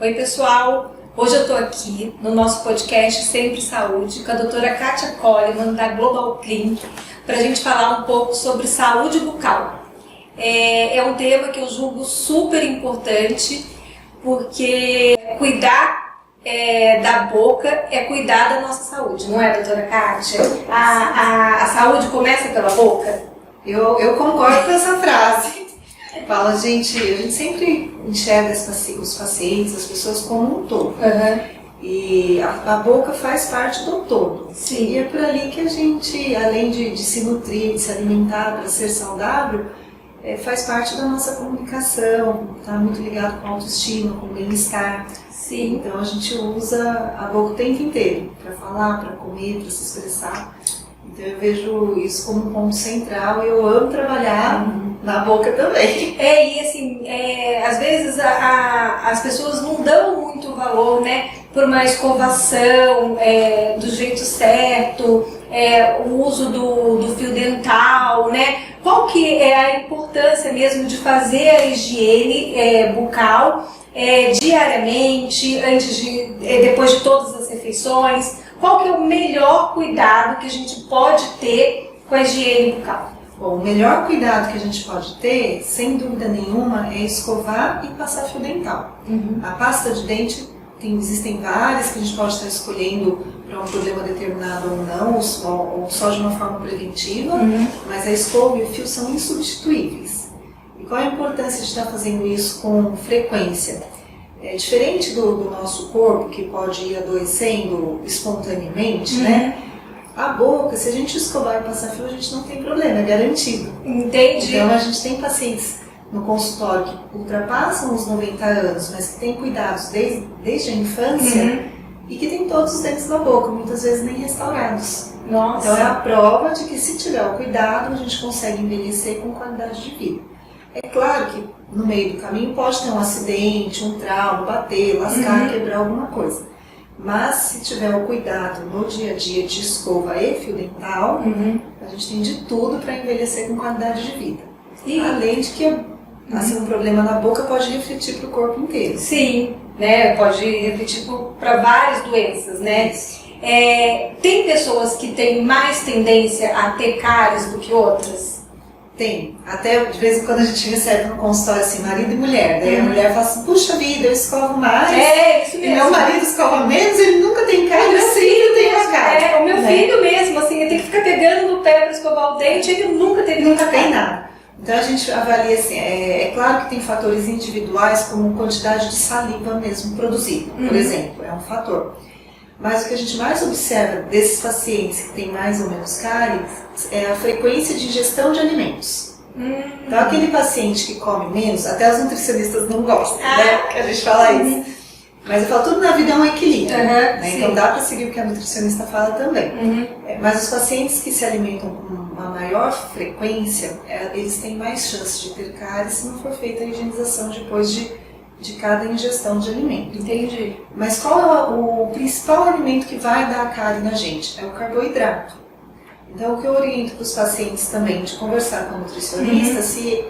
Oi pessoal, hoje eu estou aqui no nosso podcast Sempre Saúde com a doutora Kátia Coleman da Global Clean para a gente falar um pouco sobre saúde bucal. É um tema que eu julgo super importante porque cuidar da boca é cuidar da nossa saúde, não é, doutora Kátia? A saúde começa pela boca? Eu concordo com essa frase. Fala, a gente sempre enxerga os pacientes, as pessoas como um todo. E a boca faz parte do todo. Sim. E é por ali que a gente, além de se nutrir, de se alimentar para ser saudável, faz parte da nossa comunicação, está muito ligado com a autoestima, com o bem-estar. Sim. Então a gente usa a boca o tempo inteiro para falar, para comer, para se expressar. Então eu vejo isso como um ponto central e eu amo trabalhar na boca também. E assim, às vezes as pessoas não dão muito valor, né, por uma escovação do jeito certo, o uso do fio dental, né? Qual que é a importância mesmo de fazer a higiene bucal diariamente, depois de todas as refeições? Qual que é o melhor cuidado que a gente pode ter com a higiene bucal? Bom, o melhor cuidado que a gente pode ter, sem dúvida nenhuma, é escovar e passar fio dental. A pasta de dente, existem várias que a gente pode estar escolhendo para um problema determinado ou não, ou só de uma forma preventiva, mas a escova e o fio são insubstituíveis. E qual a importância de estar fazendo isso com frequência? Diferente do nosso corpo, que pode ir adoecendo espontaneamente, né? A boca, se a gente escovar e passar fio, a gente não tem problema, é garantido. Entendi. Então a gente tem pacientes no consultório que ultrapassam os 90 anos, mas que têm cuidados desde a infância e que têm todos os dentes na boca, muitas vezes nem restaurados. Nossa. Então é a prova de que se tiver o cuidado, a gente consegue envelhecer com qualidade de vida. É claro que no meio do caminho pode ter um acidente, um trauma, bater, lascar, quebrar alguma coisa. Mas se tiver o cuidado no dia a dia de escova e fio dental, a gente tem de tudo para envelhecer com qualidade de vida. Além de que assim, um problema na boca pode refletir para o corpo inteiro. Sim, né? Pode refletir para várias doenças, né? Tem pessoas que têm mais tendência a ter cáries do que outras? Tem. Até de vez em quando a gente recebe no consultório assim, marido e mulher. Daí a mulher fala assim, puxa vida, eu escovo mais. Isso mesmo. E meu marido escova menos, ele nunca tem cárie, eu sempre tenho a cárie. O meu filho mesmo, assim, ele tem que ficar pegando no pé para escovar o dente, ele nunca teve Nunca tem nada. Então a gente avalia assim, é claro que tem fatores individuais, como quantidade de saliva mesmo produzida, por exemplo, é um fator. Mas o que a gente mais observa desses pacientes que têm mais ou menos cárie é a frequência de ingestão de alimentos. Então aquele paciente que come menos, até os nutricionistas não gostam, né? Que a gente fala isso. Mas eu falo, tudo na vida é um equilíbrio, né? Então dá para seguir o que a nutricionista fala também. Mas os pacientes que se alimentam com uma maior frequência, eles têm mais chance de ter cárie se não for feita a higienização depois de cada ingestão de alimento. Entendi. Mas qual é o principal alimento que vai dar cárie na gente? É o carboidrato. Então o que eu oriento para os pacientes também, de conversar com o nutricionista, se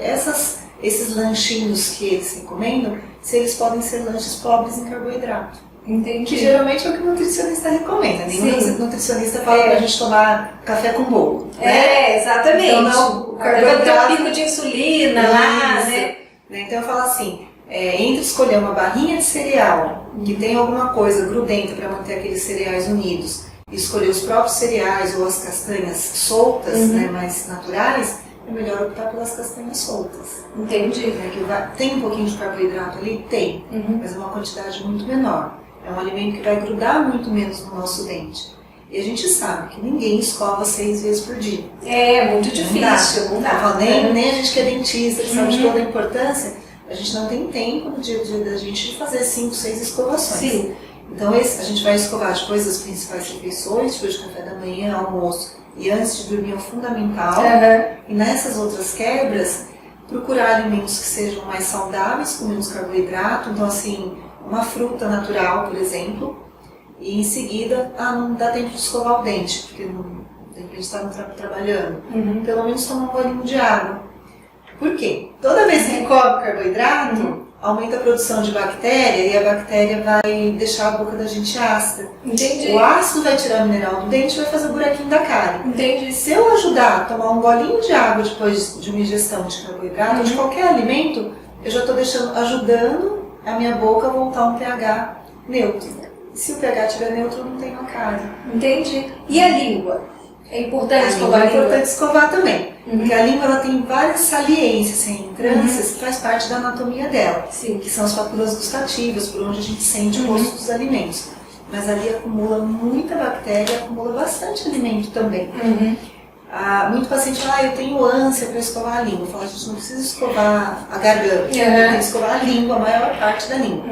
esses lanchinhos que eles recomendam, se eles podem ser lanches pobres em carboidrato. Entendi. Que geralmente é o que o nutricionista recomenda. Nenhum nutricionista fala para a gente tomar café com bolo. Né? Exatamente. Então não, o carboidrato... Vai ter um pico de insulina lá, né? Então eu falo assim, entre escolher uma barrinha de cereal, que tem alguma coisa grudenta para manter aqueles cereais unidos, e escolher os próprios cereais ou as castanhas soltas, né, mais naturais, é melhor optar pelas castanhas soltas. Entendi. Tem um pouquinho de carboidrato ali? Tem, mas é uma quantidade muito menor. É um alimento que vai grudar muito menos no nosso dente. E a gente sabe que ninguém escova 6 vezes por dia. É muito difícil. Não dá. Nem a gente que é dentista, que sabe de toda a importância, a gente não tem tempo no dia a dia da gente de fazer 5, 6 escovações. Sim. Então a gente vai escovar depois das principais refeições, depois de café da manhã, almoço e antes de dormir é o fundamental. E nessas outras quebras, procurar alimentos que sejam mais saudáveis, com menos carboidrato. Então assim, uma fruta natural, por exemplo, e em seguida, não dá tempo de escovar o dente, porque de repente está trabalhando. Pelo menos tomar um bolinho de água. Por quê? Toda vez que come carboidrato, aumenta a produção de bactéria e a bactéria vai deixar a boca da gente ácida. Entendi. O ácido vai tirar o mineral do dente e vai fazer o buraquinho da cárie. Entendi. Se eu ajudar a tomar um golinho de água depois de uma ingestão de carboidrato ou de qualquer alimento, eu já estou ajudando a minha boca a voltar a um pH neutro. Se o pH estiver neutro, eu não tenho a cárie. Entendi. E a língua? É importante escovar a língua? É importante escovar também. Porque a língua ela tem várias saliências, entrâncias, que faz parte da anatomia dela. Sim. Que são as papilas gustativas, por onde a gente sente o gosto dos alimentos. Mas ali acumula muita bactéria, acumula bastante alimento também. Muito paciente fala, eu tenho ânsia para escovar a língua. Eu falo, a gente não precisa escovar a garganta, tem que escovar a língua, a maior parte da língua.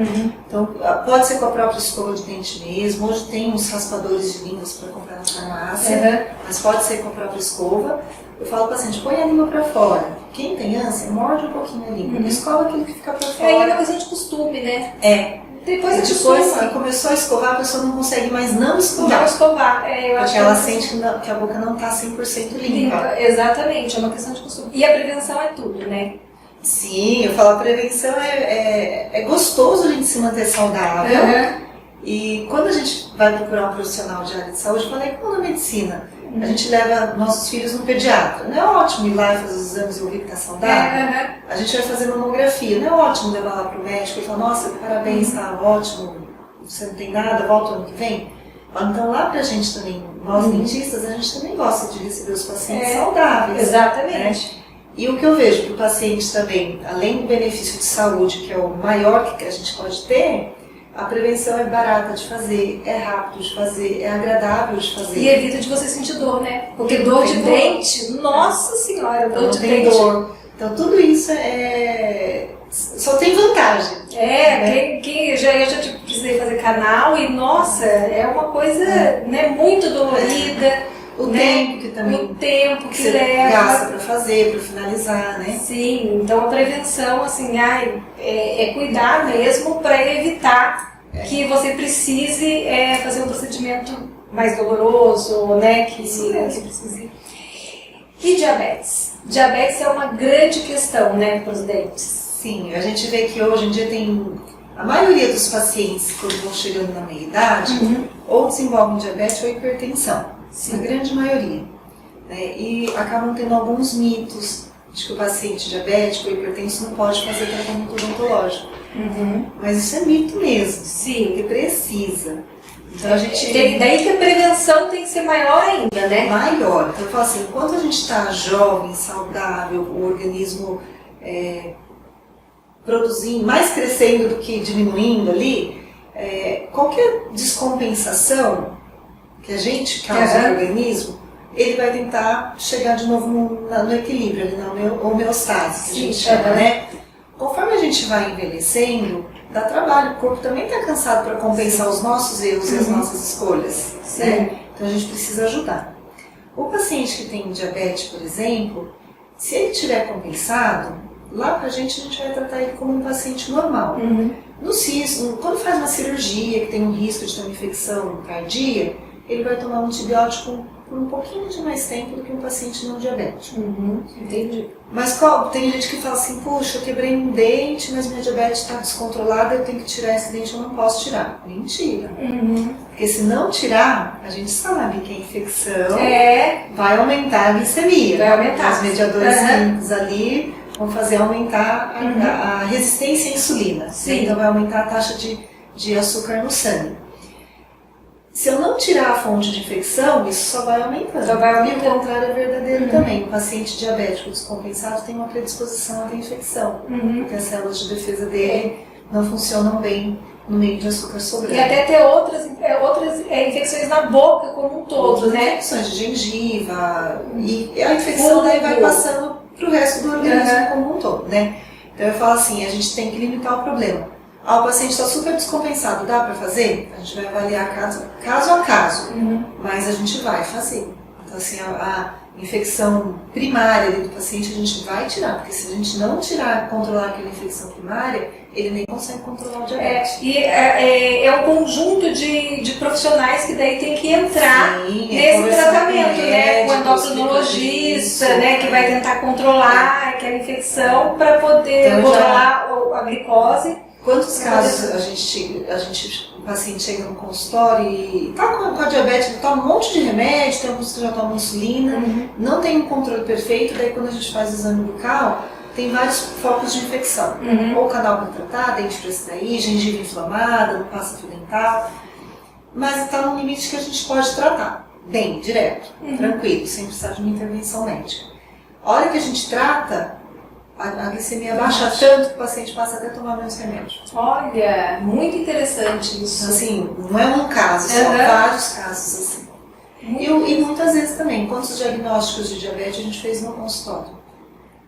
Então, pode ser com a própria escova de dente mesmo. Hoje tem uns raspadores de línguas para comprar na farmácia, mas pode ser com a própria escova. Eu falo para o paciente, põe a língua para fora. Quem tem ânsia, morde um pouquinho a língua. Escova aquilo que fica para fora. É uma questão de costume, né? Depois que começou a escovar, a pessoa não consegue mais não escovar. Não escovar. Eu acho porque ela sente que a boca não está 100% limpa. Exatamente, é uma questão de costume. E a prevenção é tudo, né? Sim, eu falo, a prevenção é gostoso a gente se manter saudável. E quando a gente vai procurar um profissional de área de saúde, eu falei, como na medicina, a gente leva nossos filhos no pediatra. Não é ótimo ir lá e fazer os exames e ouvir que está saudável? A gente vai fazer mamografia. Não é ótimo levar lá para o médico e falar, nossa, parabéns, está ótimo, você não tem nada, volta ano que vem? Então lá pra gente também, nós dentistas, a gente também gosta de receber os pacientes saudáveis. Exatamente. Né? E o que eu vejo para o paciente também, além do benefício de saúde, que é o maior que a gente pode ter, a prevenção é barata de fazer, é rápido de fazer, é agradável de fazer. E evita de você sentir dor, né? Porque dor de dente, nossa senhora, dor de tem dente. Dor. Então tudo isso só tem vantagem. Né? Eu já precisei fazer canal e, nossa, é uma coisa né, muito dolorida. O tempo que também o tempo que você leva. gasta para fazer, para finalizar, né? Sim, então a prevenção, assim, é cuidar mesmo para evitar que você precise fazer um procedimento mais doloroso, né? Que precise. E diabetes? Diabetes é uma grande questão, né, para os dentes. Sim, a gente vê que hoje em dia tem a maioria dos pacientes, quando vão chegando na meia-idade, ou desenvolvem diabetes ou hipertensão. Sim. A grande maioria. Né? E acabam tendo alguns mitos de que o paciente diabético ou hipertenso não pode fazer tratamento odontológico. Mas isso é mito mesmo. Sim. Ele precisa. Então a gente... Daí que a prevenção tem que ser maior ainda, né? Maior. Então eu falo assim, enquanto a gente está jovem, saudável, o organismo produzindo, mais crescendo do que diminuindo ali, qualquer descompensação que a gente causa no organismo, ele vai tentar chegar de novo no equilíbrio, ali na homeostase, que a gente chama, né? Conforme a gente vai envelhecendo, dá trabalho, o corpo também está cansado para compensar os nossos erros e as nossas escolhas. Né? Então a gente precisa ajudar. O paciente que tem diabetes, por exemplo, se ele tiver compensado, lá pra gente a gente vai tratar ele como um paciente normal. Quando faz uma cirurgia que tem um risco de ter uma infecção cardíaca, ele vai tomar um antibiótico por um pouquinho de mais tempo do que um paciente não diabético. Entendi. Mas tem gente que fala assim, puxa, eu quebrei um dente, mas minha diabetes está descontrolada, eu tenho que tirar esse dente, eu não posso tirar. Mentira. Porque se não tirar, a gente sabe que a infecção vai aumentar a glicemia. Vai aumentar. Os mediadores químicos ali vão fazer aumentar a resistência à insulina. Sim. Então vai aumentar a taxa de açúcar no sangue. Se eu não tirar a fonte de infecção, isso só vai aumentando. E o contrário é verdadeiro também. O paciente diabético descompensado tem uma predisposição a ter infecção, porque as células de defesa dele não funcionam bem no meio de açúcar sobrando. E até ter outras infecções na boca como um todo, né? Infecções de gengiva, e a infecção daí vai passando para o resto do organismo como um todo, né? Então eu falo assim, a gente tem que limitar o problema. O paciente está super descompensado, dá para fazer? A gente vai avaliar caso a caso, mas a gente vai fazer. Então, assim, a infecção primária do paciente a gente vai tirar, porque se a gente não controlar aquela infecção primária, ele nem consegue controlar o diabetes. É um conjunto de profissionais que daí tem que entrar nesse tratamento, né? O endocrinologista, né? Que vai tentar controlar aquela infecção para poder controlar a glicose. Quantos casos o paciente chega no consultório e tá com a diabetes, toma um monte de remédio, tem alguns que já tomam insulina, não tem um controle perfeito, daí quando a gente faz o exame bucal, tem vários focos de infecção. Ou canal para tratar, dente para extrair, gengiva inflamada, não passa fio dental. Mas está num limite que a gente pode tratar bem, direto, tranquilo, sem precisar de uma intervenção médica. A hora que a gente trata, a glicemia baixa tanto que o paciente passa até a tomar menos remédio. Olha, muito interessante isso. Assim, não é um caso, são vários casos assim. E muitas vezes também, quantos diagnósticos de diabetes a gente fez no consultório?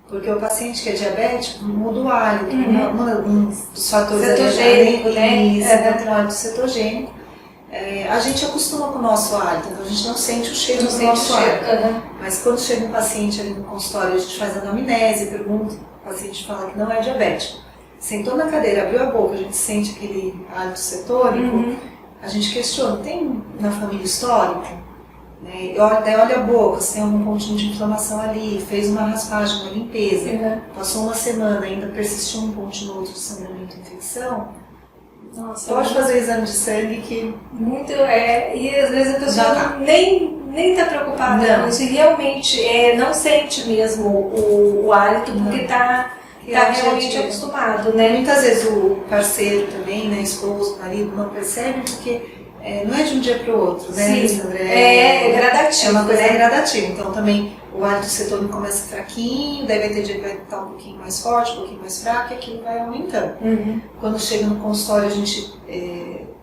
Porque o paciente que é diabético muda o hálito, um dos fatores cetogênico, tem um hálito cetogênico. A gente acostuma com o nosso hálito, então a gente não sente o cheiro do nosso hálito. Mas quando chega um paciente ali no consultório, a gente faz anamnese, pergunta, o paciente fala que não é diabético. Sentou na cadeira, abriu a boca, a gente sente aquele hálito cetônico, a gente questiona, tem na família histórico? Daí olha a boca, se tem algum pontinho de inflamação ali, fez uma raspagem, uma limpeza, passou uma semana, ainda persistiu um pontinho ou outro de sangramento e infecção. Nossa, pode fazer exame de sangue que... Muito, e às vezes a pessoa nem está preocupada com isso e realmente não sente mesmo o hálito porque está realmente acostumado, né? Muitas vezes o parceiro também, né, esposo, marido, não percebe porque não é de um dia para o outro, né, Alessandra? É gradativo. É uma coisa gradativa, então também o hálito cetônico começa fraquinho, daí vai ter dia que vai estar um pouquinho mais forte, um pouquinho mais fraco, e aquilo vai aumentando. Quando chega no consultório, a gente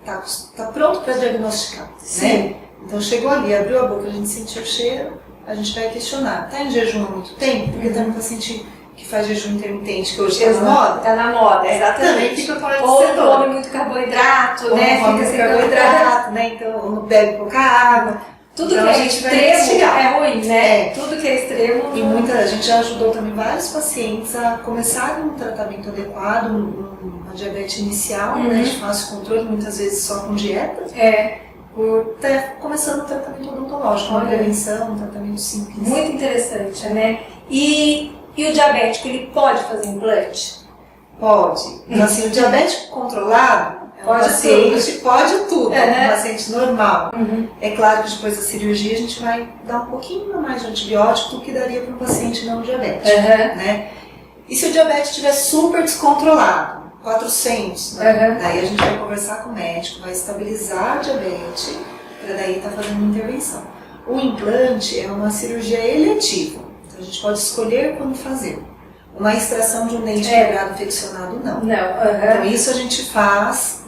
tá pronto para diagnosticar, né? Então chegou ali, abriu a boca, a gente sentiu o cheiro, a gente vai questionar. Está em jejum há muito tempo? Porque tem um paciente que faz jejum intermitente, que hoje está na moda. Está na moda, exatamente. Também fica com hálito cetônico. cetônico. Ou come muito carboidrato, né? Fica sem carboidrato, né? Então não bebe pouca água. Tudo então, que é extremo é ruim, né? Tudo que é extremo... E a gente já ajudou também vários pacientes a começarem um tratamento adequado, uma diabetes inicial, né, de fácil controle, muitas vezes só com dieta. Por estar começando um tratamento odontológico, uma prevenção, um tratamento simples. Muito interessante, né? E o diabético, ele pode fazer implante? Pode. Então, assim, o diabético controlado... Pode tudo, um paciente normal. É claro que depois da cirurgia a gente vai dar um pouquinho mais de antibiótico do que daria para um paciente não diabético. Né? E se o diabetes estiver super descontrolado, 400, né? Daí a gente vai conversar com o médico, vai estabilizar a diabetes, para daí estar fazendo uma intervenção. O implante é uma cirurgia eletiva, então a gente pode escolher quando fazer. Uma extração de um dente quebrado infeccionado, não. Então isso a gente faz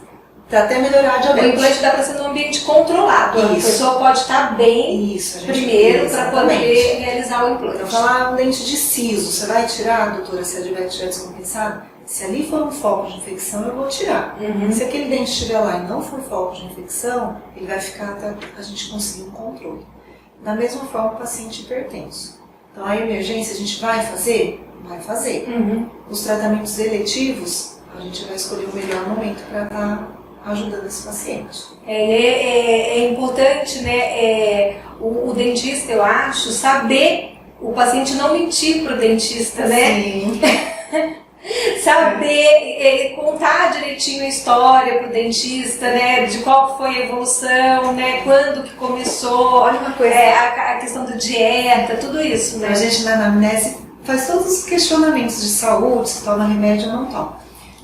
para até melhorar a diabetes. O implante dá para ser num ambiente controlado. A pessoa pode estar bem primeiro para poder realizar o implante. Então, falar um dente de siso, você vai tirar, doutora, se a diabetes estiver descompensada? Se ali for um foco de infecção, eu vou tirar. Se aquele dente estiver lá e não for foco de infecção, ele vai ficar até a gente conseguir um controle. Da mesma forma, o paciente hipertenso. Então, a emergência a gente vai fazer? Vai fazer. Os tratamentos eletivos, a gente vai escolher o melhor momento para estar ajudando esse paciente. É importante, né, o dentista, eu acho, saber, o paciente não mentir para o dentista, né? Sim. Saber contar direitinho a história para o dentista, né, de qual foi a evolução, né, quando que começou, olha uma coisa, a questão da dieta, tudo isso, né? A gente na anamnese faz todos os questionamentos de saúde, se toma remédio ou não toma.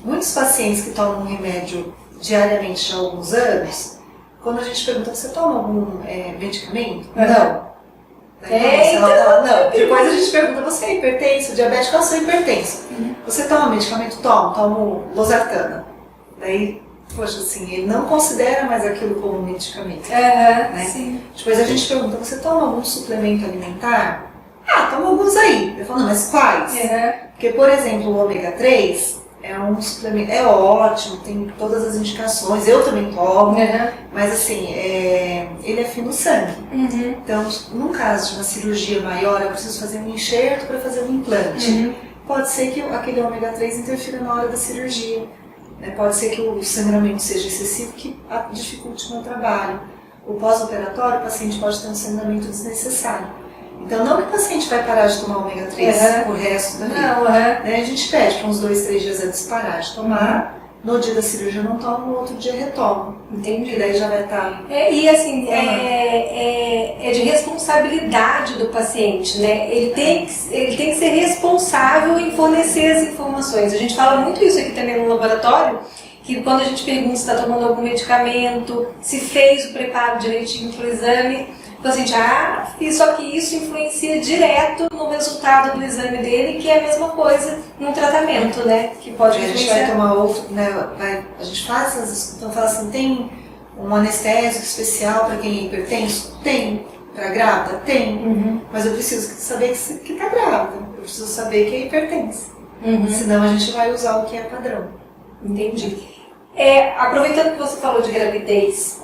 Muitos pacientes que tomam remédio diariamente já há alguns anos, quando a gente pergunta, você toma algum medicamento? Não. Não. Depois a gente pergunta, você é hipertenso, diabético? Eu sou hipertenso. Você toma medicamento? Tomo losartana. Daí, poxa, assim, ele não considera mais aquilo como um medicamento. Né? Sim. Depois a gente pergunta, você toma algum suplemento alimentar? Toma alguns aí. Eu falo, não, mas quais? Porque, por exemplo, o ômega 3 é um suplemento, é ótimo, tem todas as indicações, eu também tomo, mas assim, ele afina o sangue. Então, num caso de uma cirurgia maior, eu preciso fazer um enxerto para fazer um implante. Pode ser que aquele ômega 3 interfira na hora da cirurgia. Né? Pode ser que o sangramento seja excessivo, que dificulte o meu trabalho. O pós-operatório, o paciente pode ter um sangramento desnecessário. Então, não que o paciente vai parar de tomar ômega 3 o resto da vida. Não, né? A gente pede para uns 2, 3 dias antes parar de tomar. No dia da cirurgia não toma, no outro dia retoma. Entendi. E daí já vai estar... E assim, é de responsabilidade do paciente, né? Ele tem que ser responsável em fornecer as informações. A gente fala muito isso aqui também no laboratório, que quando a gente pergunta se está tomando algum medicamento, se fez o preparo direitinho para o exame, o paciente, só que isso influencia direto no resultado do exame dele, que é a mesma coisa no tratamento, né? Que pode A gente influenciar. vai tomar outro, né? A gente faz, então fala assim, tem um anestésico especial para quem é hipertenso? Tem. Para grávida? Tem. Mas eu preciso saber que está grávida. Eu preciso saber que é hipertensa. Senão a gente vai usar o que é padrão. Entendi. Aproveitando que você falou de gravidez,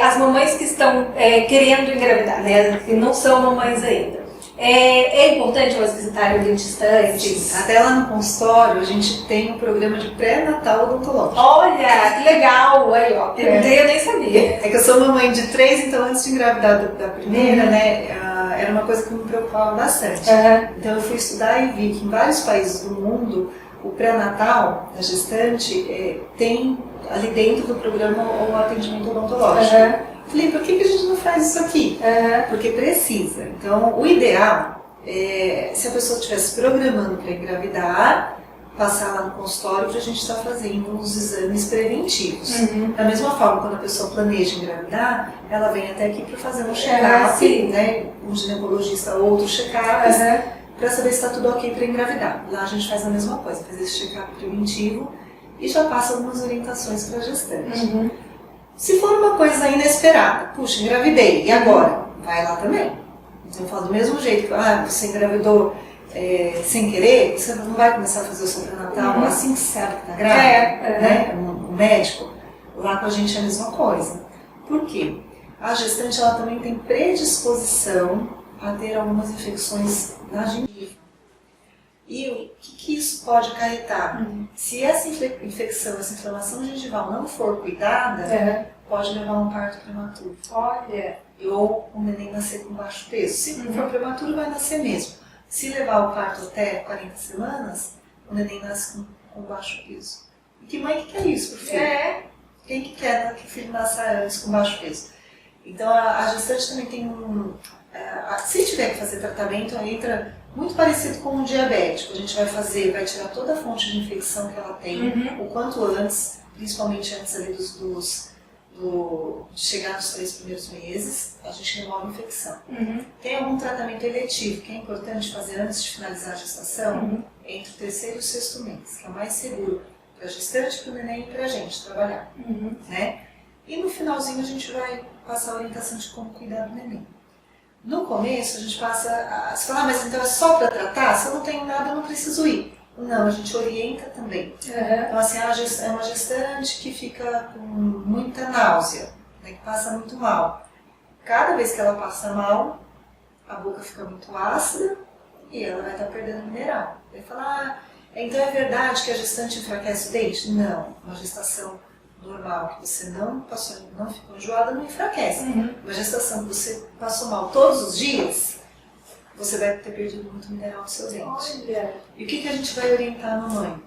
as mamães que estão querendo engravidar, né, que não são mamães ainda, é importante elas visitarem o dentista antes? Até lá no consultório a gente tem um programa de pré-natal odontológico. Olha, que legal! Aí, ó, eu nem sabia. É que eu sou mamãe de 3, então antes de engravidar da primeira, né, era uma coisa que me preocupava bastante. Então eu fui estudar e vi que em vários países do mundo o pré-natal da gestante tem ali dentro do programa o atendimento odontológico. Falei, por que a gente não faz isso aqui? Porque precisa. Então, o ideal é, se a pessoa estivesse programando para engravidar, passar lá no consultório para a gente estar fazendo os exames preventivos. Da mesma forma, quando a pessoa planeja engravidar, ela vem até aqui para fazer um check-up, né? Um ginecologista ou outros check-ups, para saber se está tudo ok para engravidar. Lá a gente faz a mesma coisa, faz esse check-up preventivo e já passa algumas orientações para a gestante. Se for uma coisa inesperada, puxa, engravidei, e agora? Vai lá também. Então eu falo do mesmo jeito que você engravidou sem querer, você não vai começar a fazer o seu pré-natal assim que sabe que está grávida, né? O médico, lá com a gente é a mesma coisa. Por quê? A gestante ela também tem predisposição a ter algumas infecções na gengiva. E o que isso pode acarretar? Se essa infecção, essa inflamação gengival não for cuidada, pode levar a um parto prematuro. Olha! Ou o neném nascer com baixo peso. Se não for prematuro, vai nascer mesmo. Se levar o parto até 40 semanas, o neném nasce com baixo peso. E que mãe que quer isso pro filho? Quem que quer que o filho nasça antes com baixo peso? Então a gestante também tem se tiver que fazer tratamento, entra muito parecido com um diabético. A gente vai tirar toda a fonte de infecção que ela tem, o quanto antes, principalmente antes ali de chegar nos 3 primeiros meses, a gente remove a infecção. Tem algum tratamento eletivo que é importante fazer antes de finalizar a gestação? Entre o 3º e o 6º mês, que é o mais seguro para a gestante, para o neném e para a gente trabalhar. Né? E no finalzinho a gente vai passar a orientação de como cuidar do neném. No começo a gente passa, você fala, mas então é só para tratar? Se eu não tenho nada, eu não preciso ir. Não, a gente orienta também. Então assim, é uma gestante que fica com muita náusea, né, que passa muito mal. Cada vez que ela passa mal, a boca fica muito ácida e ela vai estar perdendo mineral. Vai falar, então é verdade que a gestante enfraquece o dente? Não, uma gestação normal, que você não passou, não ficou enjoada, não enfraquece. Uma gestação que você passou mal todos os dias, você vai ter perdido muito mineral no seu dente. Olha. E o que a gente vai orientar a mamãe?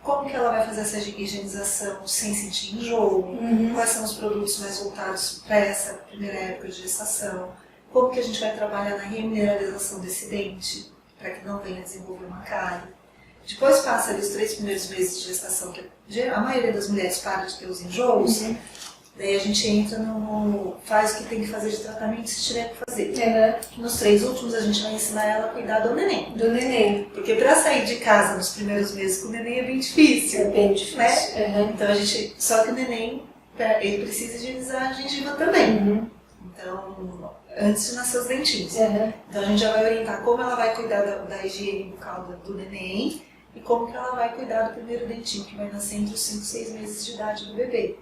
Como que ela vai fazer essa higienização sem sentir enjoo? Quais são os produtos mais voltados para essa primeira época de gestação? Como que a gente vai trabalhar na remineralização desse dente, para que não venha desenvolver uma cárie? Depois passa ali os 3 primeiros meses de gestação, que a maioria das mulheres para de ter os enjoos, daí a gente entra faz o que tem que fazer de tratamento se tiver que fazer. Nos 3 últimos a gente vai ensinar ela a cuidar do neném. Porque para sair de casa nos primeiros meses com o neném é bem difícil. É bem difícil. Né? Então só que o neném, ele precisa higienizar a gengiva também. Então, antes de nascer os dentinhos. Então a gente já vai orientar como ela vai cuidar da higiene bucal do neném e como que ela vai cuidar do primeiro dentinho, que vai nascer entre os 5 e 6 meses de idade do bebê.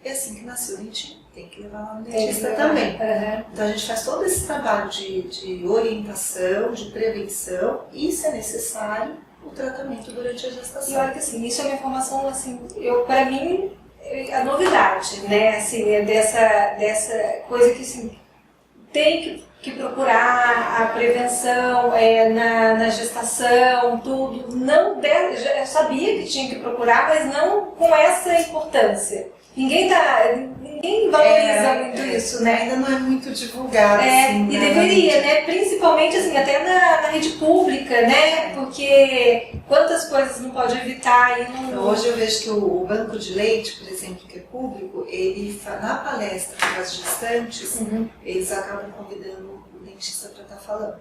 E assim que nasceu o dentinho, tem que levar lá no dentista também. Então a gente faz todo esse trabalho de orientação, de prevenção e, se é necessário, o tratamento durante a gestação. E olha que assim, isso é uma informação, assim, para mim, a novidade, né, assim, dessa coisa que, assim, tem que que procurar a prevenção na gestação, tudo. Não já sabia que tinha que procurar, mas não com essa importância. Ninguém valoriza muito isso, né? Ainda não é muito divulgado. Assim, e deveria, né? Principalmente assim, até na rede pública, né? Porque quantas coisas não pode evitar e não... Então, hoje eu vejo que o banco de leite, por exemplo, que é público, ele na palestra para as gestantes, eles acabam convidando o dentista para estar falando.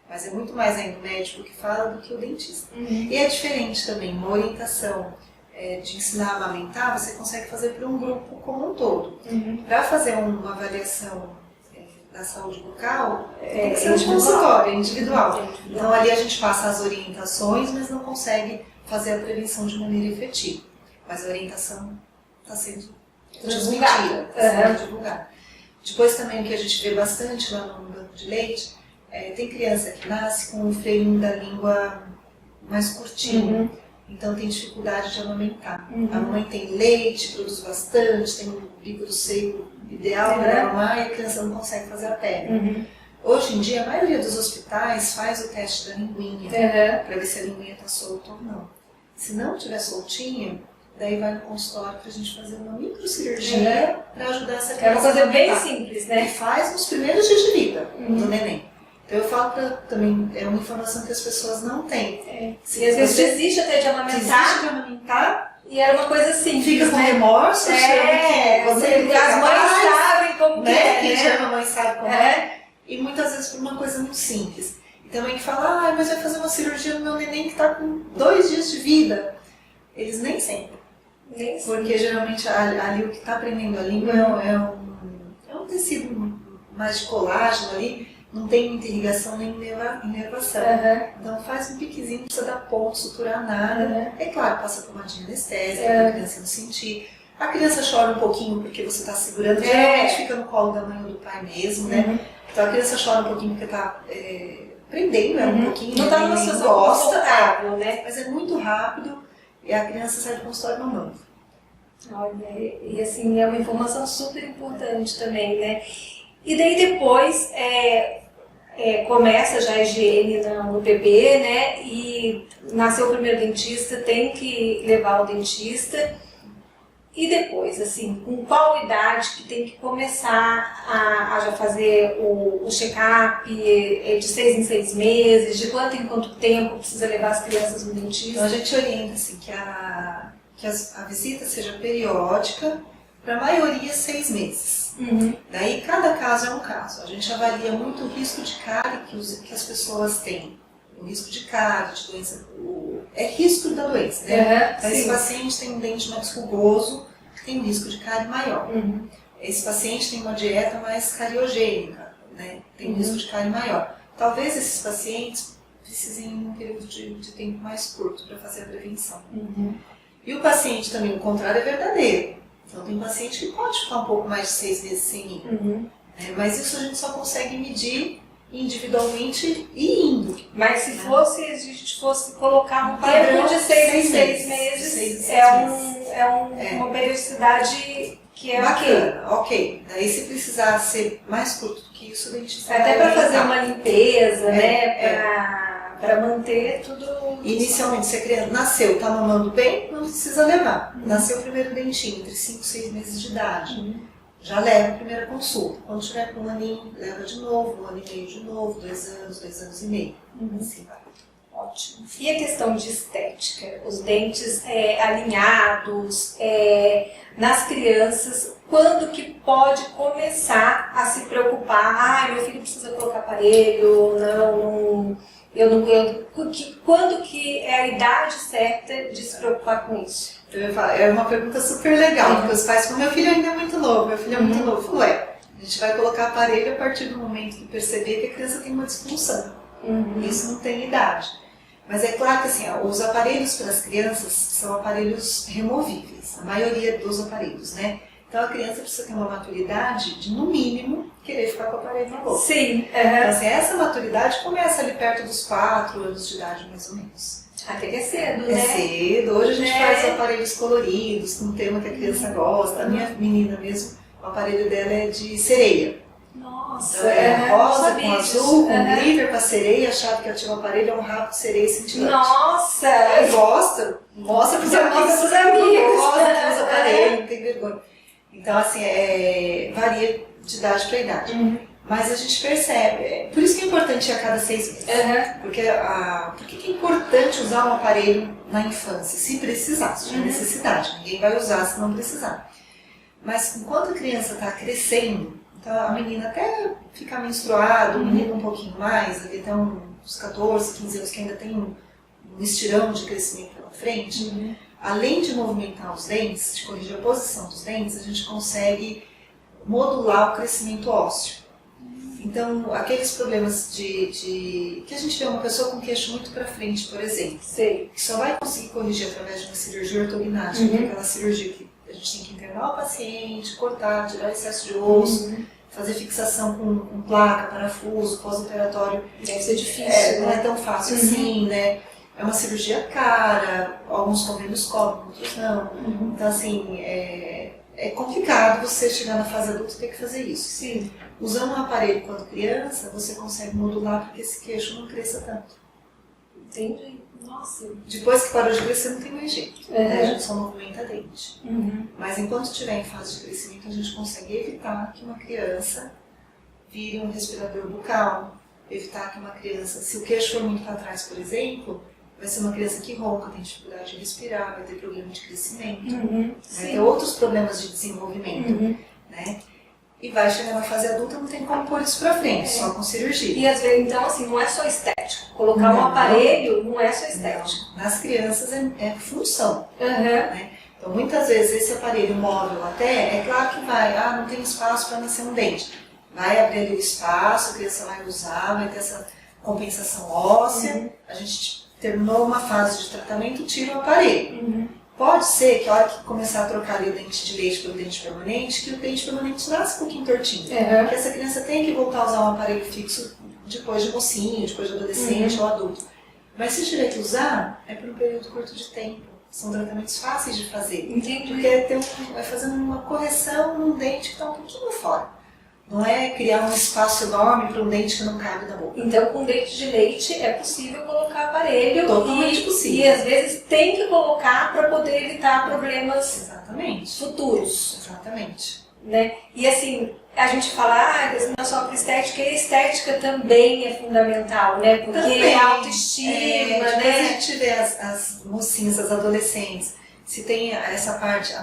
Mas é muito mais ainda o médico que fala do que o dentista. E é diferente também, uma orientação de ensinar a amamentar, você consegue fazer para um grupo como um todo. Para fazer uma avaliação da saúde bucal, tem que ser um consultório, individual. Então ali a gente passa as orientações, mas não consegue fazer a prevenção de maneira efetiva. Mas a orientação está sendo transmitida, está sendo divulgada. Depois também o que a gente vê bastante lá no banco de leite, tem criança que nasce com o freio da língua mais curtinho. Então tem dificuldade de amamentar. A mãe tem leite, produz bastante, tem um bico do seio ideal para mamar e a criança não consegue fazer a pele. Hoje em dia, a maioria dos hospitais faz o teste da linguinha para ver se a linguinha está solta ou não. Se não estiver soltinha, daí vai no consultório para a gente fazer uma microcirurgia para ajudar essa criança. É uma coisa bem simples, né? E faz nos primeiros dias de vida do neném. Então eu falo também, é uma informação que as pessoas não têm. E às vezes desiste até de amamentar. E era uma coisa assim. Fica com remorso, as mães sabem como né? Quem chama a mãe sabe como é. E muitas vezes por uma coisa muito simples. E também que fala, mas vai fazer uma cirurgia no meu neném que está com 2 dias de vida. Eles nem sentem. Porque geralmente ali o que está prendendo a língua é um tecido mais de colágeno ali. Não tem muita irrigação nem inervação. Então faz um piquezinho, não precisa dar ponto, suturar nada. É claro, passa pomadinha anestésica para a criança não sentir. A criança chora um pouquinho porque você está segurando, geralmente fica no colo da mãe ou do pai mesmo, né? Então a criança chora um pouquinho porque está prendendo ela um pouquinho. Não está numa situação confortável, né? Mas é muito rápido e a criança sai do consultório mamando. Olha, e assim, é uma informação super importante também, né? E daí depois começa já a higiene no bebê, né? E nasceu o primeiro dentista, tem que levar o dentista. E depois, assim, com qual idade que tem que começar a já fazer o check-up de 6 em 6 meses, de quanto em quanto tempo precisa levar as crianças no dentista? Então a gente orienta assim, que a visita seja periódica, para a maioria 6 meses. Daí cada caso é um caso. A gente avalia muito o risco de cárie que as pessoas têm. O risco de cárie, de doença, é risco da doença, né? Então esse paciente tem um dente mais rugoso, tem um risco de cárie maior. Esse paciente tem uma dieta mais cariogênica, né? Tem um risco de cárie maior. Talvez esses pacientes precisem de um período de tempo mais curto para fazer a prevenção. E o paciente também, o contrário, é verdadeiro. Então tem paciente que pode ficar um pouco mais de 6 meses sem ir. Mas isso a gente só consegue medir individualmente e indo. Mas se a gente fosse colocar um padrão de 6 em 6 meses, uma periodicidade que é bacana, ok. Daí se precisar ser mais curto do que isso, a gente até para fazer uma limpeza, para manter tudo. Inicialmente, se a criança nasceu, está mamando bem, não precisa levar. Nasceu o primeiro dentinho, entre 5 e 6 meses de idade. Já leva a primeira consulta. Quando tiver com 1 aninho, leva de novo, 1 ano e meio de novo, 2 anos, 2 anos e meio. Assim vai. Ótimo. E a questão de estética? Os dentes alinhados, nas crianças, quando que pode começar a se preocupar? Meu filho precisa colocar aparelho, quando que é a idade certa de se preocupar com isso? É uma pergunta super legal, porque os pais falam, meu filho ainda é muito novo, meu filho é muito novo. Eu falo, a gente vai colocar aparelho a partir do momento que perceber que a criança tem uma disfunção. Isso não tem idade. Mas é claro que assim, os aparelhos para as crianças são aparelhos removíveis, a maioria dos aparelhos, né? Então a criança precisa ter uma maturidade de, no mínimo, querer ficar com o aparelho na boca. Sim. Então assim, essa maturidade começa ali perto dos 4 anos de idade, mais ou menos. Até que é cedo, né? É cedo. Hoje a gente faz aparelhos coloridos, com um tema que a criança gosta. A minha menina mesmo, o aparelho dela é de sereia. Nossa, Então, é rosa com azul, com Uhum. glitter, com a sereia, a chave que ativa o aparelho é um rabo de sereia cintilante. Nossa! Eu gosto, mostra pros Você amigos, mostra pros amigos. gosta que usa aparelho, não tem vergonha. Então, assim, varia de idade para idade. Uhum. Mas a gente percebe, por isso que é importante ir a cada 6 meses. Uhum. Por que é importante usar um aparelho na infância? Se precisar, se tiver necessidade. Ninguém vai usar se não precisar. Mas enquanto a criança está crescendo, então a menina até ficar menstruada, o menino um pouquinho mais, ali até uns 14, 15 anos, que ainda tem um estirão de crescimento pela frente, além de movimentar os dentes, de corrigir a posição dos dentes, a gente consegue modular o crescimento ósseo. Então, aqueles problemas que a gente vê uma pessoa com queixo muito para frente, por exemplo, Sei. que só vai conseguir corrigir através de uma cirurgia ortognática, que é aquela cirurgia que a gente tem que internar o paciente, cortar, tirar excesso de osso, fazer fixação com placa, parafuso, pós-operatório. Deve ser difícil, Não é tão fácil assim, né? É uma cirurgia cara, alguns convênios cobrem, outros não. Então, assim, é complicado você chegar na fase adulta e ter que fazer isso. Sim. Usando um aparelho quando criança, você consegue modular para que esse queixo não cresça tanto. Entendi. Nossa. Depois que parou de crescer, não tem mais jeito. Né? A gente só movimenta dente. Mas enquanto estiver em fase de crescimento, a gente consegue evitar que uma criança vire um respirador bucal, evitar que uma criança, se o queixo for muito para trás, por exemplo, vai ser uma criança que ronca, tem dificuldade de respirar, vai ter problema de crescimento, vai ter outros problemas de desenvolvimento, né? E vai chegar na fase adulta, não tem como pôr isso pra frente, só com cirurgia. E às vezes, então, assim, não é só estético. Colocar um aparelho não é só estético. Não. Nas crianças é função. Uhum. Né? Então, muitas vezes, esse aparelho móvel até, é claro que não tem espaço para nascer um dente. Vai abrir ali o espaço, a criança vai usar, vai ter essa compensação óssea. A gente terminou uma fase de tratamento, tira o aparelho. Pode ser que a hora que começar a trocar ali o dente de leite pelo dente permanente, que o dente permanente nasce um pouquinho tortinho. Que essa criança tem que voltar a usar um aparelho fixo depois de mocinho, depois de adolescente ou adulto. Mas se tiver que usar, é por um período curto de tempo. São tratamentos fáceis de fazer. Entendi. Porque vai fazendo uma correção num dente que está um pouquinho fora. Não é criar um espaço enorme para um dente que não cabe na boca. Então, com dente de leite é possível colocar aparelho. Totalmente possível. E às vezes tem que colocar para poder evitar problemas Exatamente. futuros. Exatamente. Né? E assim, a gente fala, não é só para estética, e a estética também é fundamental, né? Porque Também, a autoestima, depois né? a gente vê as mocinhas, as adolescentes, se tem a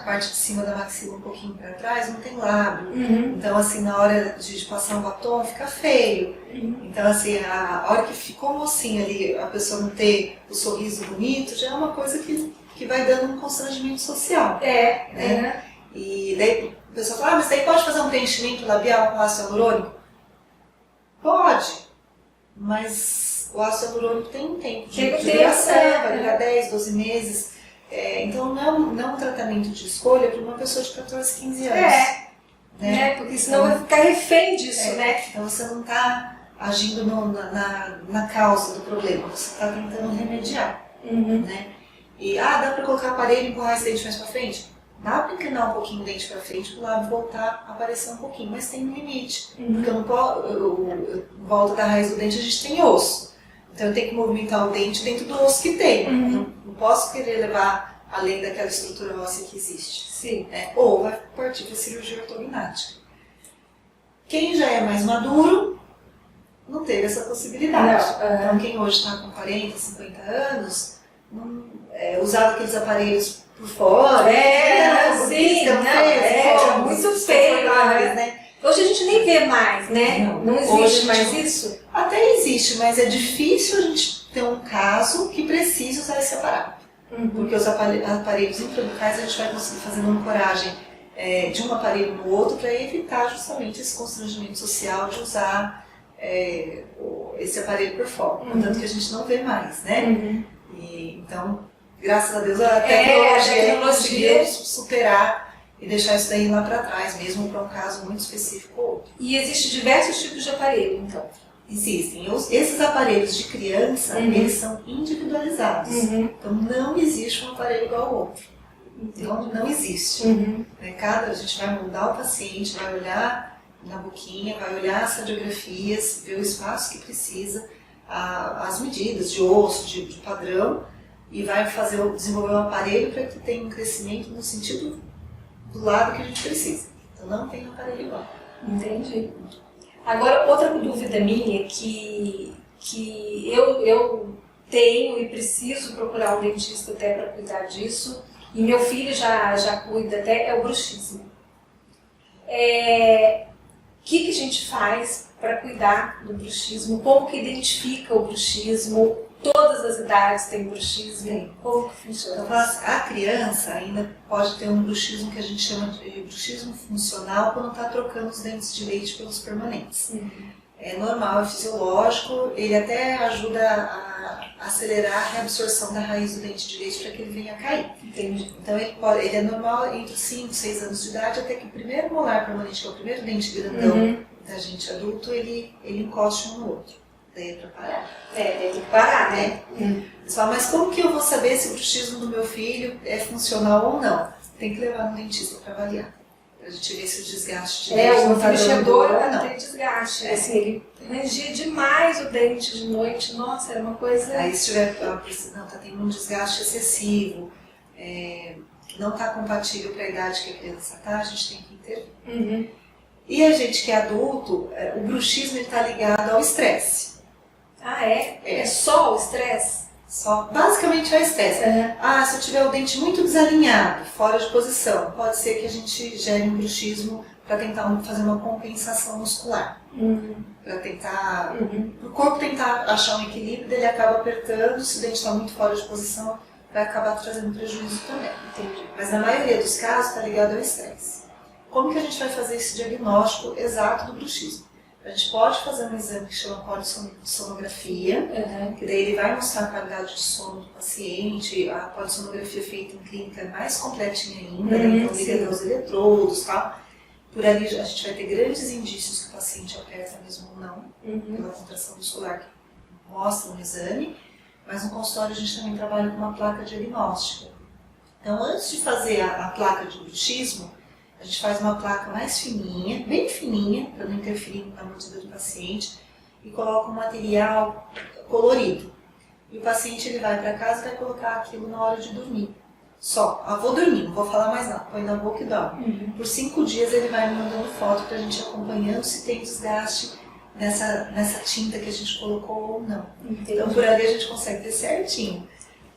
parte de cima da maxila um pouquinho para trás, não tem lábio. Então, assim, na hora de passar um batom, fica feio. Então, assim, a hora que ficou mocinha ali, a pessoa não ter o sorriso bonito, já é uma coisa que vai dando um constrangimento social. Né? E daí a pessoa fala, mas daí pode fazer um preenchimento labial com ácido hialurônico? Pode, mas o ácido hialurônico tem um tempo de duração, vai durar 10, 12 meses. Então não é um tratamento de escolha para uma pessoa de 14, 15 anos. Né? Porque senão vai ficar refém disso, né? Então você não está agindo na causa do problema, você está tentando remediar. Né? E dá para colocar aparelho e empurrar esse dente mais para frente? Dá para inclinar um pouquinho o dente para frente, para o lábio voltar a aparecer um pouquinho, mas tem um limite. Porque eu não posso, volta da raiz do dente, a gente tem osso. Então eu tenho que movimentar o dente dentro do osso que tem. Não posso querer levar além daquela estrutura óssea que existe. Sim. Ou vai partir para a cirurgia ortognática. Quem já é mais maduro não teve essa possibilidade. Então quem hoje está com 40, 50 anos, usava aqueles aparelhos por fora. Muito feio. Né? Hoje a gente nem vê mais, né? Não existe mais isso? Até existe, mas é difícil a gente ter um caso que precise usar esse aparato. Porque os aparelhos intrabucais a gente vai conseguir fazer uma ancoragem de um aparelho no outro para evitar justamente esse constrangimento social de usar esse aparelho por fora. Portanto que a gente não vê mais, né? Então, graças a Deus a tecnologia conseguiu superar e deixar isso daí lá para trás, mesmo para um caso muito específico ou outro. E existem diversos tipos de aparelho, então? Existem. Esses aparelhos de criança, eles são individualizados. Então não existe um aparelho igual ao outro. Então não existe. A gente vai mudar o paciente, vai olhar na boquinha, vai olhar as radiografias, ver o espaço que precisa, as medidas de osso, de padrão, e vai desenvolver um aparelho para que tenha um crescimento no sentido do lado que a gente precisa. Então não tem aparelho igual. Entendi. Agora, outra dúvida minha que eu tenho e preciso procurar um dentista até para cuidar disso, e meu filho já cuida até, é o bruxismo. O que a gente faz para cuidar do bruxismo? Como que identifica o bruxismo? Todas as idades têm bruxismo? Como que funciona? Então, a criança ainda pode ter um bruxismo que a gente chama de bruxismo funcional quando está trocando os dentes de leite pelos permanentes. É normal, é fisiológico, ele até ajuda a acelerar a reabsorção da raiz do dente de leite para que ele venha a cair. Entendi. Então ele é normal entre 5 e 6 anos de idade, até que o primeiro molar permanente, que é o primeiro dente grandão da gente adulto, ele encoste um no outro. Daí é para parar. Tem que parar, né? Você fala, mas como que eu vou saber se o bruxismo do meu filho é funcional ou não? Tem que levar no dentista para avaliar. Pra gente ver se o desgaste de dente o filho chegou ou a não. ter desgaste. Assim, ele rangia demais o dente de noite. Nossa, era uma coisa... Aí se tiver, não, tá tendo um desgaste excessivo, não está compatível para a idade que a criança está, a gente tem que intervir. E a gente que é adulto, o bruxismo está ligado ao estresse. Ah, é? É só o estresse? Só, basicamente é o estresse. Se eu tiver o dente muito desalinhado, fora de posição, pode ser que a gente gere um bruxismo para tentar fazer uma compensação muscular. Para tentar, o corpo tentar achar um equilíbrio, ele acaba apertando, se o dente está muito fora de posição, vai acabar trazendo prejuízo também. Entendi. Mas na maioria dos casos está ligado ao estresse. Como que a gente vai fazer esse diagnóstico exato do bruxismo? A gente pode fazer um exame que chama polissonografia, que daí ele vai mostrar a qualidade de sono do paciente. A polissonografia feita em clínica é mais completinha ainda, então liga os eletrodos e tal. Por ali a gente vai ter grandes indícios que o paciente aperta mesmo ou não, pela contração muscular que mostra no exame. Mas no consultório a gente também trabalha com uma placa diagnóstica. Então antes de fazer a placa de bruxismo, a gente faz uma placa mais fininha, bem fininha, para não interferir na mordida do paciente, e coloca um material colorido. E o paciente ele vai para casa e vai colocar aquilo na hora de dormir. Só, vou dormir, não vou falar mais nada, põe na boca e dorme. Por 5 dias ele vai me mandando foto para a gente acompanhando se tem desgaste nessa tinta que a gente colocou ou não. Entendi. Então por ali a gente consegue ver certinho.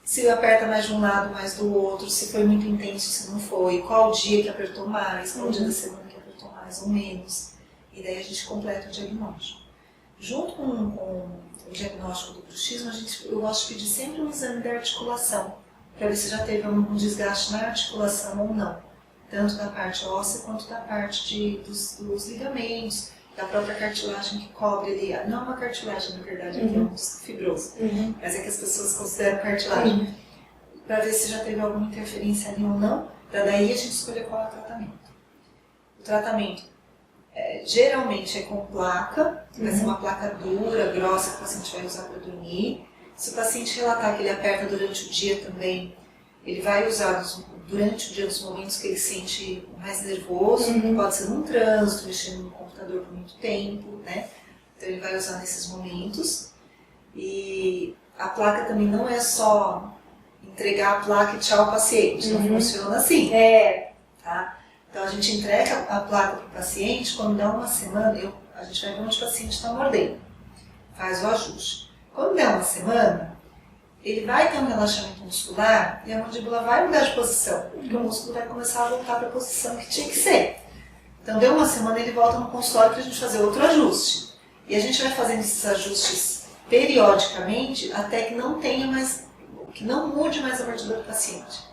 Se aperta mais de um lado, mais do outro, se foi muito intenso, se não foi, qual dia que apertou mais, qual dia da semana que apertou mais ou menos. E daí a gente completa o diagnóstico. Junto com o diagnóstico do bruxismo, eu gosto de pedir sempre um exame da articulação, para ver se já teve um desgaste na articulação ou não. Tanto da parte óssea quanto da parte dos ligamentos, da própria cartilagem que cobre ali. Não é uma cartilagem, na verdade, aqui é um fibroso, mas é que as pessoas consideram cartilagem. Para ver se já teve alguma interferência ali ou não, para daí a gente escolher qual é o tratamento. O tratamento geralmente é com placa, vai ser uma placa dura, grossa, que o paciente vai usar para dormir. Se o paciente relatar que ele aperta durante o dia também, ele vai usar durante o dia nos momentos que ele sente mais nervoso, pode ser num trânsito, mexendo no computador por muito tempo, né? Então ele vai usar nesses momentos. E a placa também não é só entregar a placa e tchau ao paciente, não funciona assim. Tá? Então a gente entrega a placa para o paciente, quando dá uma semana, a gente vai ver onde o paciente está mordendo, faz o ajuste. Quando der uma semana, ele vai ter um relaxamento muscular e a mandíbula vai mudar de posição, porque o músculo vai começar a voltar para a posição que tinha que ser. Então, deu uma semana, ele volta no consultório para a gente fazer outro ajuste. E a gente vai fazendo esses ajustes periodicamente até que não tenha mais, que não mude mais a mordida do paciente.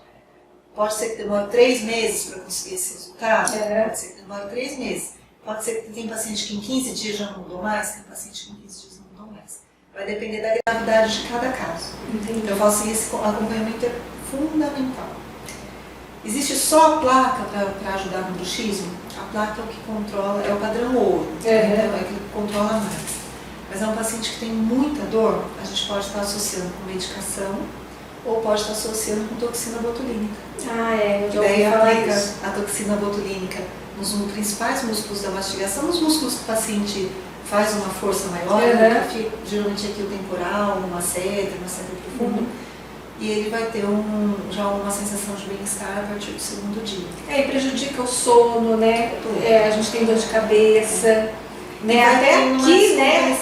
Pode ser que demore 3 meses para conseguir esse resultado, pode ser que demore 3 meses. Pode ser que tem paciente que em 15 dias já não mudou mais, tem paciente que em 15 dias não mudou mais. Vai depender da gravidade de cada caso. Então eu falo assim, esse acompanhamento é fundamental. Existe só a placa para ajudar no bruxismo? A placa é o que controla, é o padrão ouro, então é o que controla mais. Mas é um paciente que tem muita dor, a gente pode estar associando com medicação ou pode estar associando com toxina botulínica. Eu já daí ouvi falar aplica isso. a toxina botulínica nos principais músculos da mastigação, nos músculos que o paciente faz uma força maior, geralmente aqui o temporal, uma seta profunda, e ele vai ter já uma sensação de bem-estar a partir do segundo dia. E prejudica o sono, né? A gente tem dor de cabeça, né? Até aqui, né?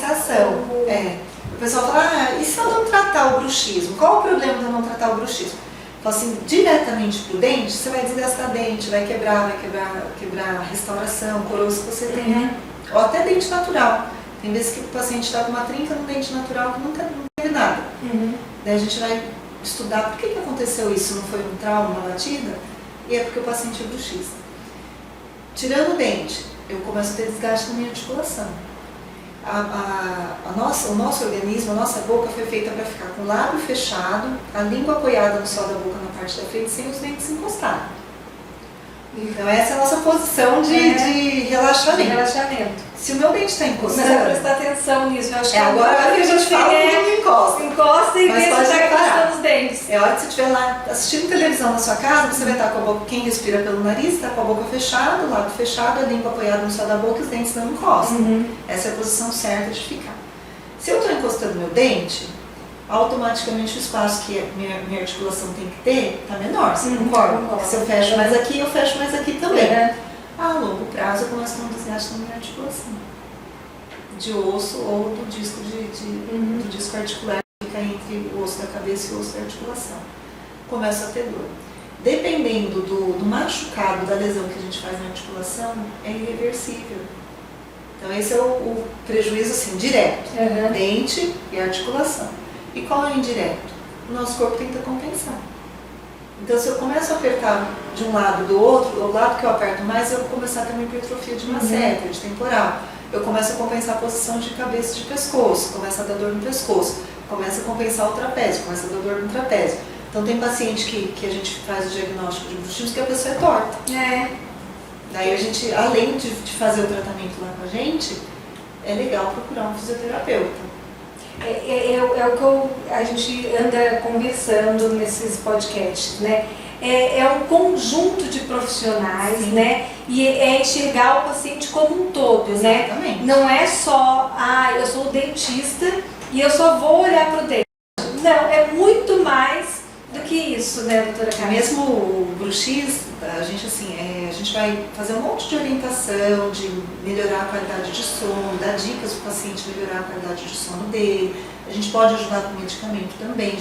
O pessoal fala, e se eu não tratar o bruxismo? Qual o problema de eu não tratar o bruxismo? Fala assim, diretamente pro dente, você vai desgastar dente, vai quebrar a restauração, coroas que você tem, ou até dente natural. Tem vezes que o paciente está com uma trinca no dente natural que nunca teve nada. Daí a gente vai estudar por que aconteceu isso, não foi um trauma, uma batida, e é porque o paciente é bruxista. Tirando o dente, eu começo a ter desgaste na minha articulação. O nosso organismo, a nossa boca foi feita para ficar com o lábio fechado, a língua apoiada no céu da boca na parte da frente, sem os dentes encostarem. Então essa é a nossa posição de relaxamento. Se o meu dente está encostando... Mas é prestar atenção nisso, eu acho que agora que a gente fala que encosta. Encosta e vê se está encostando os dentes. É hora que você estiver lá assistindo televisão na sua casa, você vai estar com a boca, quem respira pelo nariz, está com a boca fechada, o lábio fechado, a língua apoiada no céu da boca e os dentes não encostam. Essa é a posição certa de ficar. Se eu estou encostando meu dente, automaticamente o espaço que minha articulação tem que ter está menor, você concorda? Se eu fecho mais aqui, eu fecho mais aqui também. A longo prazo eu começo a ter um desgaste na minha articulação, de osso ou do disco, do disco articular que fica entre o osso da cabeça e o osso da articulação. Começo a ter dor. Dependendo do machucado, da lesão que a gente faz na articulação, é irreversível. Então esse é o prejuízo assim, direto, dente e articulação. E qual é o indireto? O nosso corpo tenta compensar. Então, se eu começo a apertar de um lado do outro, o lado que eu aperto mais, eu vou começar a ter uma hipertrofia de masseter, de temporal. Eu começo a compensar a posição de cabeça e de pescoço, começa a dar dor no pescoço, começa a compensar o trapézio, começa a dar dor no trapézio. Então, tem paciente que a gente faz o diagnóstico de bruxismo que a pessoa é torta. Daí a gente, além de fazer o tratamento lá com a gente, é legal procurar um fisioterapeuta. É o que a gente anda conversando nesses podcasts, né? É um conjunto de profissionais, né? E é enxergar o paciente como um todo, né? Não é só, eu sou o dentista e eu só vou olhar para o dente. Não, é muito mais do que isso, né, doutora Carla? Mesmo o bruxista, a gente vai fazer um monte de orientação, de melhorar a qualidade de sono, dar dicas para o paciente melhorar a qualidade de sono dele. A gente pode ajudar com medicamento também,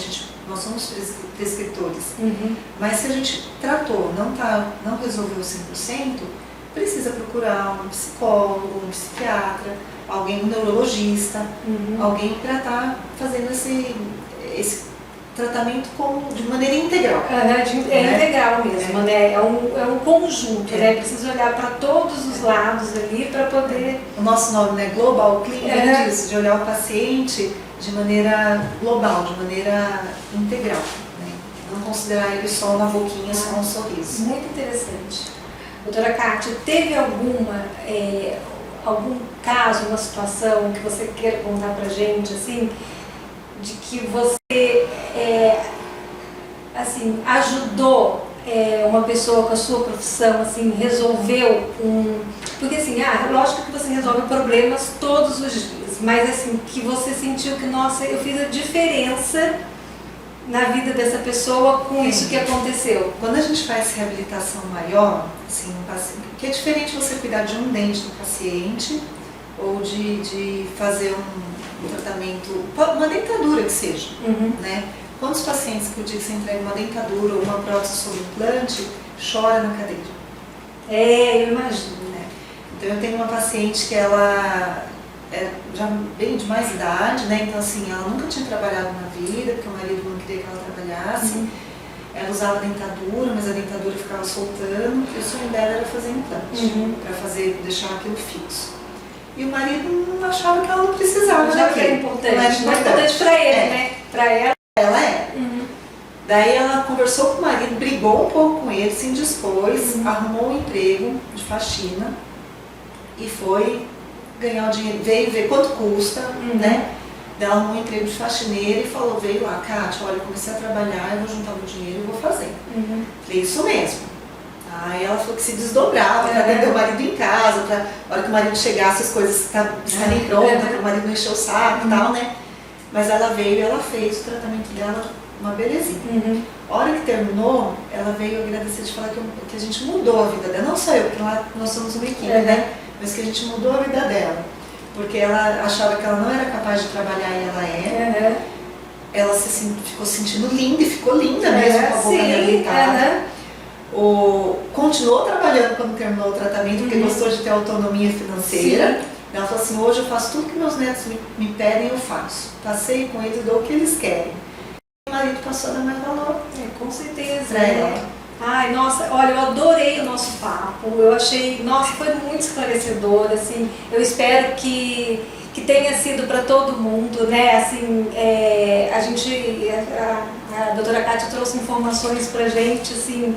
nós somos prescritores. Mas se a gente tratou, não resolveu 100%, precisa procurar um psicólogo, um psiquiatra, um neurologista, alguém para estar fazendo esse tratamento de maneira integral. Integral mesmo, né? É um conjunto, né? Precisa olhar para todos os lados ali para poder... O nosso nome, né? Global Clinic, é disso, de olhar o paciente de maneira global, de maneira integral, né? Não considerar ele só uma boquinha, só um sorriso. Muito interessante. Doutora Kátia, teve algum caso, uma situação que você queira contar pra gente, assim, de que você ajudou uma pessoa com a sua profissão, assim, resolveu porque assim, lógico que você resolve problemas todos os dias, mas assim, que você sentiu que, nossa, eu fiz a diferença na vida dessa pessoa com isso que aconteceu. Quando a gente faz reabilitação maior, assim, porque é diferente você cuidar de um dente do paciente ou de fazer um tratamento, uma dentadura que seja, né? Quantos pacientes que o dia que você entrega uma dentadura ou uma prótese sobre implante, chora na cadeira? Eu imagino, né? Então eu tenho uma paciente que ela é já bem de mais idade, né? Então assim, ela nunca tinha trabalhado na vida, porque o marido não queria que ela trabalhasse. Ela usava dentadura, mas a dentadura ficava soltando, e o sonho dela era fazer implante, para deixar aquilo fixo. E o marido não achava que ela não precisava daquilo. É importante para ele, né? Para ela é. Daí ela conversou com o marido, brigou um pouco com ele, se indispôs, arrumou um emprego de faxina e foi ganhar o dinheiro, veio ver quanto custa, né? Ela arrumou um emprego de faxineira e falou, veio lá, Kátia, olha, eu comecei a trabalhar, eu vou juntar meu dinheiro e vou fazer. Falei, isso mesmo. Aí ela falou que se desdobrava para atender o marido em casa, para a hora que o marido chegasse as coisas estarem prontas, para o marido não encher o saco e tal, né? Mas ela veio e ela fez o tratamento dela, uma belezinha. A hora que terminou, ela veio agradecer de falar que a gente mudou a vida dela. Não só eu, porque lá nós somos uma equipe, né? Mas que a gente mudou a vida dela. Porque ela achava que ela não era capaz de trabalhar e ela é. Ela ficou sentindo linda e ficou linda mesmo com a boca reabilitada. Continuou trabalhando quando terminou o tratamento, porque gostou de ter autonomia financeira. Ela falou assim, hoje eu faço tudo que meus netos me pedem, eu faço. Passeio com eles, dou o que eles querem. O marido passou a dar mais valor. Com certeza. Pra ela. Ai, nossa, olha, eu adorei o nosso papo. Eu achei, nossa, foi muito esclarecedor, assim. Eu espero que tenha sido para todo mundo, né? Assim, a doutora Kátia trouxe informações pra gente, assim,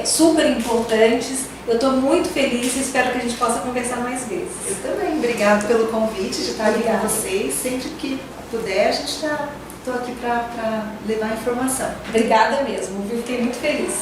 super importantes. Eu estou muito feliz e espero que a gente possa conversar mais vezes. Eu também. Obrigada pelo convite de estar aqui com vocês. Sempre que puder, a gente estou aqui para levar informação. Obrigada mesmo, viu? Fiquei muito feliz.